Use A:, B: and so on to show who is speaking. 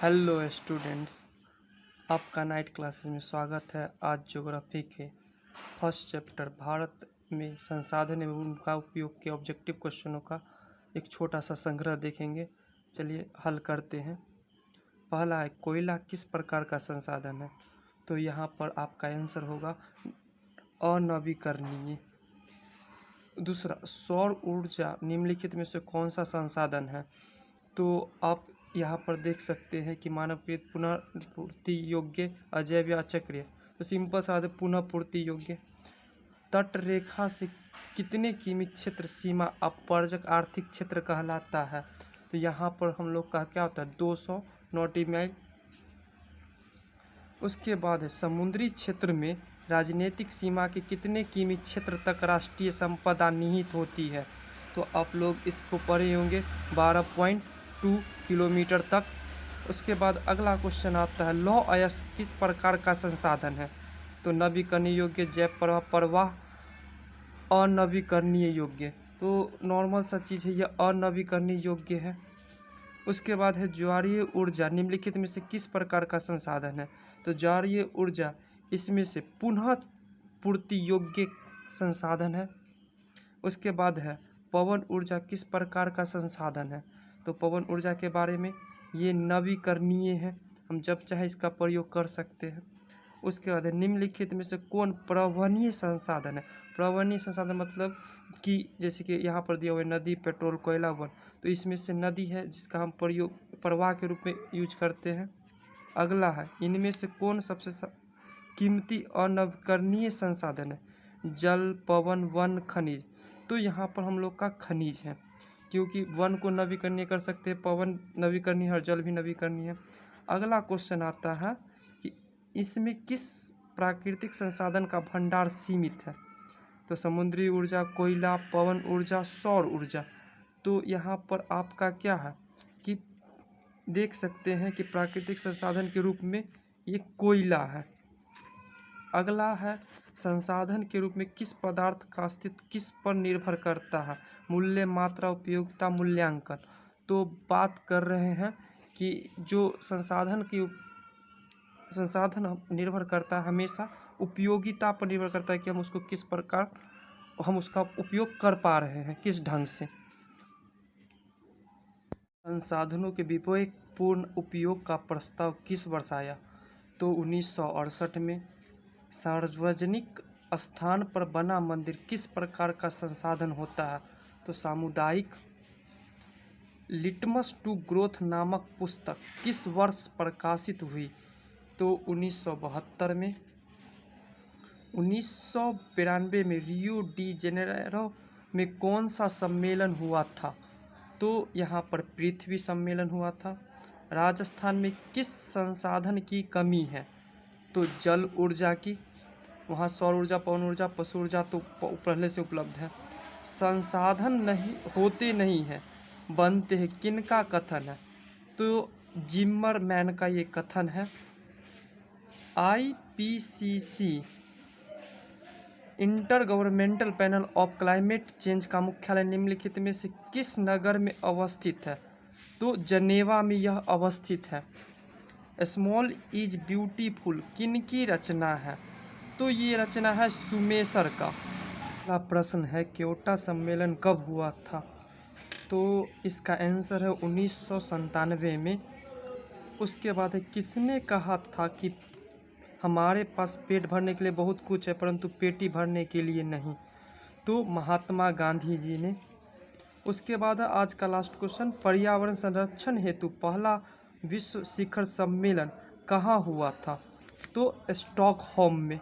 A: Hello students, आपका night classes में स्वागत है। आज ज्योग्राफी के फर्स्ट चैप्टर भारत में संसाधन एवं उनका उपयोग के ऑब्जेक्टिव क्वेश्चनों का एक छोटा सा संग्रह देखेंगे। चलिए हल करते हैं। पहला है, कोयला किस प्रकार का संसाधन है? तो यहाँ पर आपका आंसर होगा अनवीकरणीय। दूसरा, सौर ऊर्जा निम्नलिखित में से कौन सा संसाधन है? तो आप यहाँ पर देख सकते हैं कि मानवकृत पुनर्पूर्ति योग्य, अजैव या अचक्रीय। तो सिंपल सा है, पुनः पूर्ति योग्य। तट रेखा से कितने किमी क्षेत्र सीमा अपवर्जक आर्थिक क्षेत्र कहलाता है? तो यहाँ पर हम लोग का क्या होता है, 200 नॉटी माइल। उसके बाद है, समुद्री क्षेत्र में राजनीतिक सीमा के कितने किमी क्षेत्र तक राष्ट्रीय संपदा निहित होती है? तो आप लोग इसको पढ़े होंगे, 12.2 किलोमीटर तक। उसके बाद अगला क्वेश्चन आता है, लौह अयस्क किस प्रकार का संसाधन है? तो नवीकरणीय योग्य, जैव प्रवाह अनवीकरणीय योग्य। तो नॉर्मल सा चीज़ है, यह अनवीकरणीय योग्य है। उसके बाद है, ज्वारीय ऊर्जा निम्नलिखित में से किस प्रकार का संसाधन है? तो ज्वारीय ऊर्जा इसमें से पुनः पूर्ति योग्य संसाधन है। उसके बाद है, पवन ऊर्जा किस प्रकार का संसाधन है? तो पवन ऊर्जा के बारे में, ये नवीकरणीय है, हम जब चाहे इसका प्रयोग कर सकते हैं। उसके बाद है, निम्नलिखित में से कौन पर्यावरणीय संसाधन है? पर्यावरणीय संसाधन मतलब कि जैसे कि यहाँ पर दिया हुआ है, नदी, पेट्रोल, कोयला, वन। तो इसमें से नदी है जिसका हम प्रयोग प्रवाह के रूप में यूज करते हैं। अगला है, इनमें से कौन सबसे कीमती अनवीकरणीय संसाधन है? जल, पवन, वन, खनिज। तो यहाँ पर हम लोग का खनिज है, क्योंकि वन को नवीकरणीय कर सकते हैं, पवन नवीकरणीय और जल भी नवीकरणीय है। अगला क्वेश्चन आता है कि इसमें किस प्राकृतिक संसाधन का भंडार सीमित है? तो समुद्री ऊर्जा, कोयला, पवन ऊर्जा, सौर ऊर्जा। तो यहाँ पर आपका क्या है कि देख सकते हैं कि प्राकृतिक संसाधन के रूप में ये कोयला है। अगला है, संसाधन के रूप में किस पदार्थ का अस्तित्व किस पर निर्भर करता है? मूल्य, मात्रा, उपयोगिता, मूल्यांकन। तो बात कर रहे हैं कि जो संसाधन निर्भर करता है, हमेशा उपयोगिता पर निर्भर करता है कि हम उसको किस प्रकार हम उसका उपयोग कर पा रहे हैं, किस ढंग से। संसाधनों के विवेकपूर्ण उपयोग का प्रस्ताव किस वर्ष आया? तो 1968 में। सार्वजनिक स्थान पर बना मंदिर किस प्रकार का संसाधन होता है? तो सामुदायिक। लिटमस टू ग्रोथ नामक पुस्तक किस वर्ष प्रकाशित हुई? तो 1972 में। 1992 में रियो डी जेनेरो में कौन सा सम्मेलन हुआ था? तो यहाँ पर पृथ्वी सम्मेलन हुआ था। राजस्थान में किस संसाधन की कमी है? तो जल ऊर्जा की। वहाँ सौर ऊर्जा, पवन ऊर्जा, पशु ऊर्जा तो पहले से उपलब्ध है। संसाधन नहीं होते नहीं है, बनते हैं, किनका कथन है? तो जिम्मरमैन का ये कथन है। IPCC inter governmental panel of climate change का मुख्यालय निम्नलिखित में से किस नगर में अवस्थित है? तो जनेवा में यह अवस्थित है। स्मॉल इज ब्यूटीफुल किनकी रचना है? तो ये रचना है सुमेसर का। अगला प्रश्न है, क्योटो सम्मेलन कब हुआ था? तो इसका आंसर है 1997 में। उसके बाद है, किसने कहा था कि हमारे पास पेट भरने के लिए बहुत कुछ है परंतु पेटी भरने के लिए नहीं? तो महात्मा गांधी जी ने। उसके बाद है आज का लास्ट क्वेश्चन, पर्यावरण संरक्षण हेतु पहला विश्व शिखर सम्मेलन कहाँ हुआ था? तो स्टॉकहोम में।